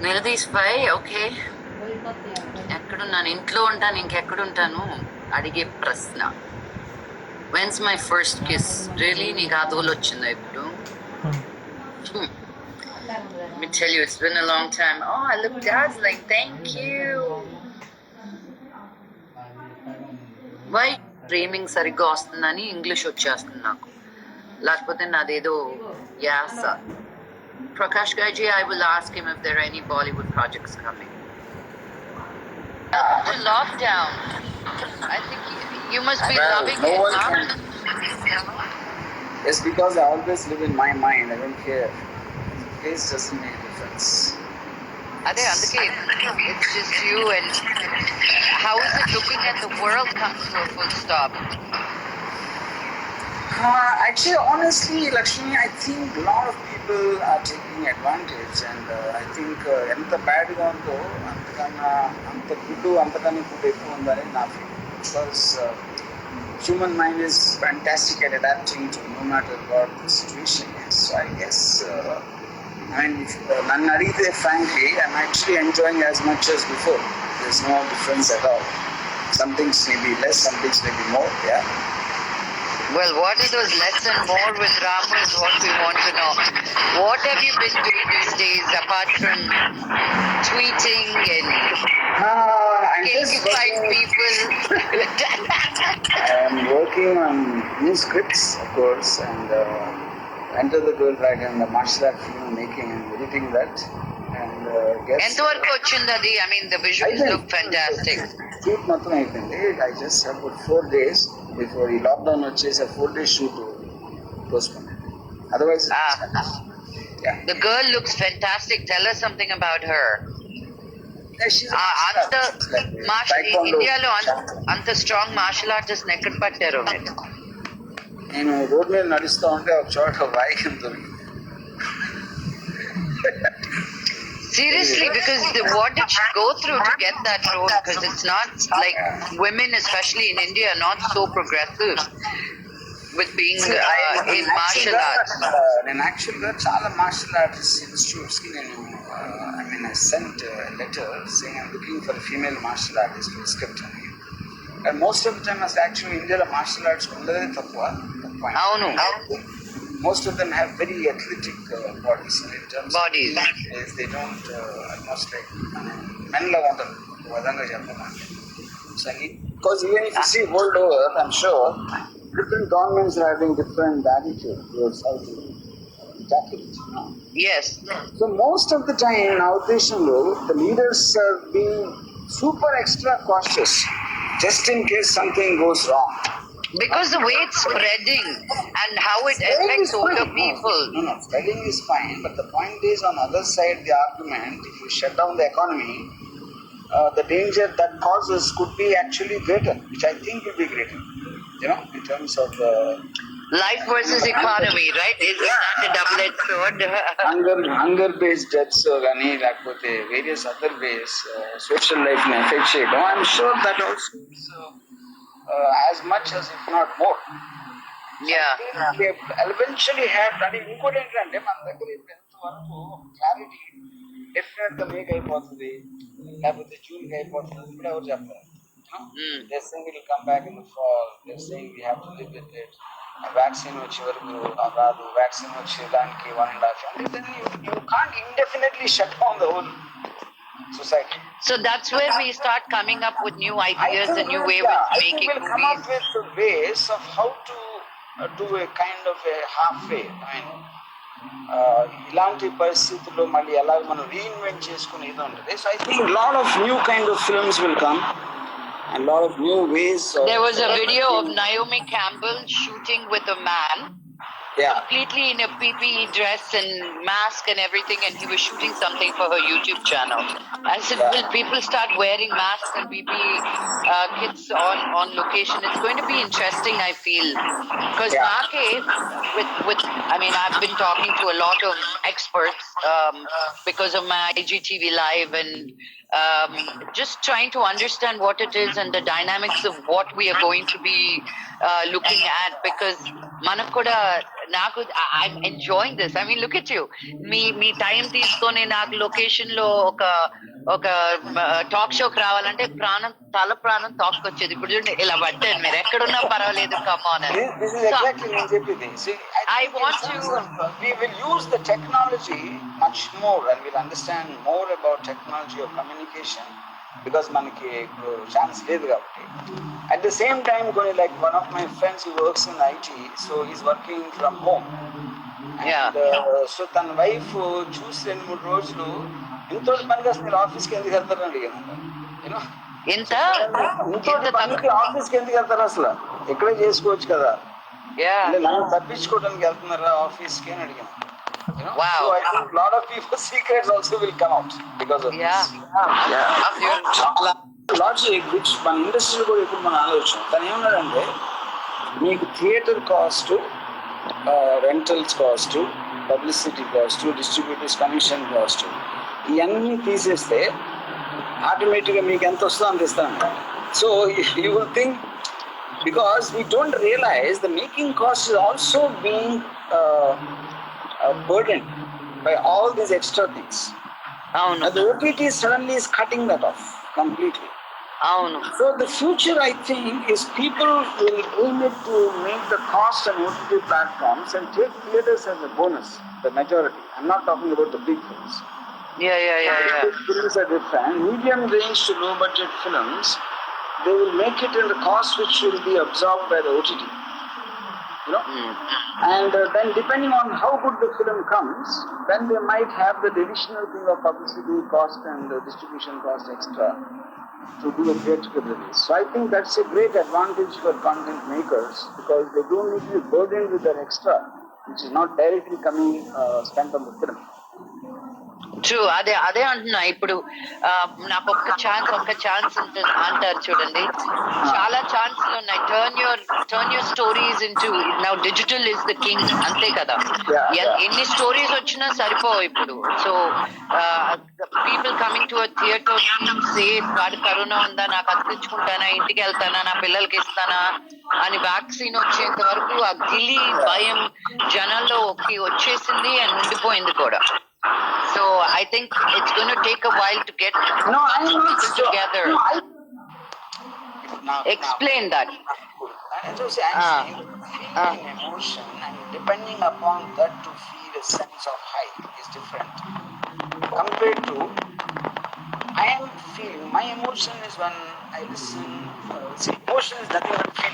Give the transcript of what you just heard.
నిలదీస్ పై okay. ఎక్కడున్నాను? ఇంట్లో ఉంటాను, ఇంకెక్కడుంటాను? అడిగే ప్రశ్న. When's my first kiss? Really నీకు ఆ తోలు వచ్చిందా ఇప్పుడు? Let me tell you, it's been a long time. Oh, I look dazzling. Thank you. Why? Dreaming సరిగ్గా వస్తుందని ఇంగ్లీష్ వచ్చేస్తుంది నాకు, లేకపోతే నాదేదో యాస. Prakash Gaji, I will ask him if there are any Bollywood projects coming. The lockdown. I think you must be loving no it, one huh? It's because I always live in my mind. I don't care. Face doesn't make a difference. Ade అందుకే it's just you. And how is it looking at the world come to a full stop? Actually, honestly, Lakshmi, I think a lot of people are taking advantage, and I think ఎంత బ్యాడ్గా ఉందో అంతకన్నా అంత గుడ్డు అంతకన్నా గుడ్డు ఎక్కువ ఉందని నా feeling. Because human mind is fantastic at adapting to no matter what the situation is. So I guess, none adite frankly, I'm actually enjoying as much as before. There's no difference at all. Some things may be less, some things may be more, yeah. Well, what is those less and more with Ramu is what we want to know. What have you been doing these days apart from tweeting and killing people? I'm working on new scripts, of course, and Enter the Girl Dragon, the martial art film making and editing that. And guess. ఎంతవరకు వచ్చింది అది? I mean, the visuals look fantastic. Shoot మొత్తం అయిపోయింది. I just have about 4 days before ఈ lockdown వచ్చేసి 4 days shoot postponed. Otherwise, yeah. The girl looks fantastic. Tell us something about her. అంత ఇండియాలో అంత స్ట్రాంగ్ మార్షల్ ఆర్టిస్ట్ ఎక్కడ పట్టారు? నేను రోడ్ మీద నడుస్తూ ఉంటే ఒక చోట వాయిద్యం దొరికింది. Seriously, because what did she go through to get that role? Because it's not like women, especially in India, are not so progressive with being in martial arts. నేను యాక్చువల్గా చాలా మార్షల్ ఆర్ట్స్ ఇన్స్టిట్యూట్స్కి I sent a letter saying I'm looking for a female martial artist to script me. And most of the time, actually, India martial arts ఉండదే తక్కువ. అవును. Most of them have very athletic bodies in terms bodies. Of they don't almost like men la ఉంటారు విధంగా చెప్పాలంటే. So because even if you see world over, I'm sure different governments are having different attitude towards how to tackle it. Yes. So most of the time in our nation, the leaders are being super extra cautious just in case something goes wrong. Because the way it's spreading and how it affects older people. No, spreading is fine, but the point is on the other side, the argument, if you shut down the economy, the danger that causes could be actually greater, which I think will be greater, in terms of life versus economy, right? It's not a double-edged sword. Hunger-based deaths gaani lakapothe various other ways social life ni affect cheyadam. I'm sure that also is as much as if not more. Yeah. They eventually have done it. Inkoti entante మన దగ్గర ఎంత వరకు clarity definite గా make అయిపోతుంది, లేకపోతే June కి అయిపోతుంది ఇప్పుడు ఎవరు చెప్పారు? They're saying it will come back in the fall. They're saying we have to live with it. Vaccine వచ్చే వరకు రాదు, వ్యాక్సిన్ వచ్చే దానికి 1.5 years. Then you can't indefinitely shut down the whole society. So that's where we start coming up with new ideas and new ways of making movies. We'll come up with ways of how to do a kind of a halfway. ఇలాంటి పరిస్థితుల్లో మళ్ళీ ఎలా మనం reinvent చేసుకుని ఏదో ఉంటుంది. So I think a lot of new kind of films will come. A lot of new ways. There was a video of Naomi Campbell shooting with a man Yeah. completely in a PPE dress and mask and everything, and he was shooting something for her YouTube channel. I said, Yeah. will people start wearing masks and PPE kits on location? It's going to be interesting, I feel, because Yeah. I mean, I've been talking to a lot of experts because of my IGTV live, and just trying to understand what it is and the dynamics of what we are going to be looking at, because manakuda naku I'm enjoying this. I mean, look at you, me time తీసుకొని నాకు location లో ఒక talk షోకి రావాలంటే తల ప్రాణం తోక్కొచ్చేది. ఇప్పుడు చూడండి ఇలా పట్టాను, మీరు ఎక్కడున్నా పర్వాలేదు, come on. This is exactly నేను చెప్పింది. See, I think want in terms to- of, we will use the technology much more and we'll understand more about technology of communication because మనకి ఇప్పుడు ఛాన్స్ లేదు కాబట్టి. At the same time, going like one of my friends who works in IT, so he's working from home. And, so తన wife చూసి 2-3 రోజులు ఎంతో పని చేస్తే మీరు ఆఫీస్కి ఎందుకు వెళ్తారని అడిగాను. యూనో ఎంత ఇంకోటి పనికి ఆఫీస్కి ఎందుకు వెళ్తారు అసలు, ఇక్కడే చేసుకోవచ్చు కదా, అంటే నన్ను తప్పించుకోవడానికి వెళ్తున్నారా ఆఫీస్కి అని అడిగాను. Wow. So I think a lot of people's secrets also will come out because of Yeah. this. చాలా లాజిక్ విచ్ మన ఇండస్ట్రీలో కూడా ఇప్పుడు మన ఆలోచన తను ఏమన్నాడంటే, మీకు theatre cost, rentals cost, publicity cost, distributors commission cost ఇవన్నీ తీసేస్తే ఆటోమేటిక్గా మీకు ఎంత వస్తుందో అంత ఇస్తాను. So you will think, because we don't realize the making cost is also being burdened by all these extra things. అవును And the OTT suddenly is cutting that off completely. అవును So the future, I think, is people will aim it to make the cost on OTT platforms and take theaters as a bonus, the majority. I'm not talking about the big films. yeah Big films are different. Medium range to low budget films, they will make it in the cost which will be absorbed by the OTT. You know? And then depending on how good the film comes, then they might have the additional thing of publicity cost and distribution cost extra to do a theatrical release. So I think that's a great advantage for content makers because they don't need to be burdened with that extra, which is not directly coming spent on the film. True. అదే అంటున్నా. ఇప్పుడు నాకు ఒక్క chance అంటారు చూడండి, చాలా ఛాన్స్లు ఉన్నాయి. Turn your stories into, now digital is the king, అంతే కదా. ఎన్ని స్టోరీస్ వచ్చినా సరిపోవు ఇప్పుడు. So people coming to a theatre safe, వాడు కరోనా ఉందా, నాకు అతికించుకుంటానా, ఇంటికి వెళ్తానా, నా పిల్లలకి ఇస్తానా అని వ్యాక్సిన్ వచ్చేంత వరకు ఆ గిలి భయం జనాల్లో వచ్చేసింది అండ్ ఉండిపోయింది కూడా. So I think it's going to take a while to get people together. Explain that. I'm saying feeling emotion and depending upon that to feel a sense of height is different. Compared to, I am feeling, my emotion is when I listen, emotion is nothing but feeling.